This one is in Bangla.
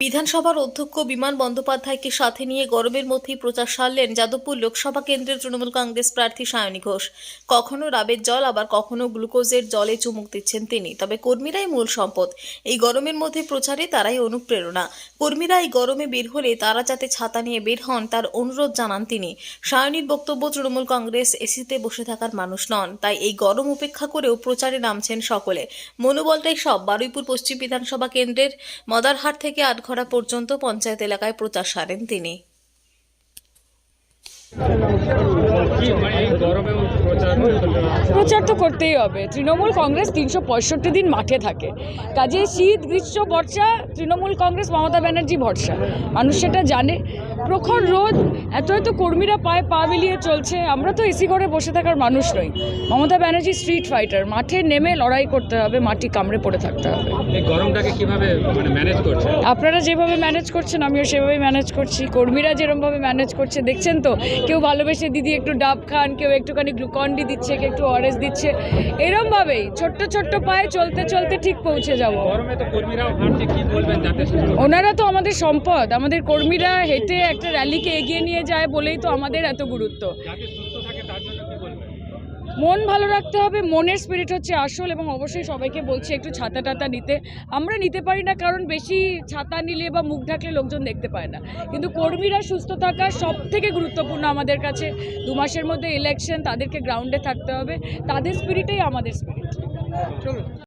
বিধানসভার অধ্যক্ষ বিমান বন্দ্যোপাধ্যায়কে সাথে নিয়ে গরমের মধ্যেই প্রচার সারলেন যাদবপুর লোকসভা কেন্দ্রের তৃণমূল কংগ্রেস প্রার্থী সায়নী ঘোষ। কখনো রাবের জল আবার কখনো গ্লুকোজের জলে চুমুক দিচ্ছেন তিনি। তবে কর্মীরাই মূল সম্পদ। এই গরমের মধ্যে প্রচারে তারাই অনুপ্রেরণা। কর্মীরা এই গরমে বের হলে তারা যাতে ছাতা নিয়ে বের হন তার অনুরোধ জানান তিনি। সায়নীর বক্তব্য, তৃণমূল কংগ্রেস এসিতে বসে থাকার মানুষ নন, তাই এই গরম উপেক্ষা করেও প্রচারে নামছেন সকলে। মনোবলটাই সব। বারুইপুর পশ্চিম বিধানসভা কেন্দ্রের মদারহাট থেকে আটঘরা পর্যন্ত পঞ্চায়েত এলাকায় প্রচার সারেন তিনি। প্রচার তো করতেই হবে। তৃণমূল কংগ্রেস 365 দিন মাঠে থাকে, কাজে শীত গ্রীষ্ম বর্ষা তৃণমূল কংগ্রেস মমতা ব্যানার্জি ভরসা। মানুষ সেটা জানে। প্রখর রোদ, এত এত কর্মীরা পায়ে পা মিলিয়ে চলছে। আমরা তো এসি ঘরে বসে থাকার মানুষ নই। মমতা ব্যানার্জি স্ট্রিট ফাইটার, মাঠে নেমে লড়াই করতে হবে, মাটি কামড়ে পড়ে থাকতে হবে। এই গরমটাকে কিভাবে ম্যানেজ করছেন? আপনারা যেভাবে ম্যানেজ করছেন আমিও সেভাবেই ম্যানেজ করছি। কর্মীরা যেরকমভাবে ম্যানেজ করছে দেখছেন তো। কেউ ভালোবেসে দিদি একটু ডাব খান, কেউ একটুখানি গ্লুকন-ডি দিচ্ছে, কেউ একটু ওআরএস দিচ্ছে। এরমভাবেই ছোট্ট ছোট্ট পায়ে চলতে চলতে ঠিক পৌঁছে যাব। গরমে তো কর্মীরাও হাঁটছে, কি বলবেন যাতে ওনারা তো আমাদের সম্পদ। আমাদের কর্মীরা হেঁটে একটা র্যালিকে এগিয়ে নিয়ে যায় বলেই তো আমাদের এত গুরুত্ব। যাতে সুস্থ থাকে তার জন্য কি বলবেন? মন ভালো রাখতে হবে, মনের স্পিরিট হচ্ছে আসল। এবং অবশ্যই সবাইকে বলছি একটু ছাতা টাতা নিতে। আমরা নিতে পারি না কারণ বেশি ছাতা নিলে বা মুখ ঢাকলে লোকজন দেখতে পায় না, কিন্তু কর্মীরা সুস্থ থাকা সব থেকে গুরুত্বপূর্ণ আমাদের কাছে। 2 মাসের মধ্যে ইলেকশন, তাদেরকে গ্রাউন্ডে থাকতে হবে। তাদের স্পিরিটেই আমাদের স্পিরিট।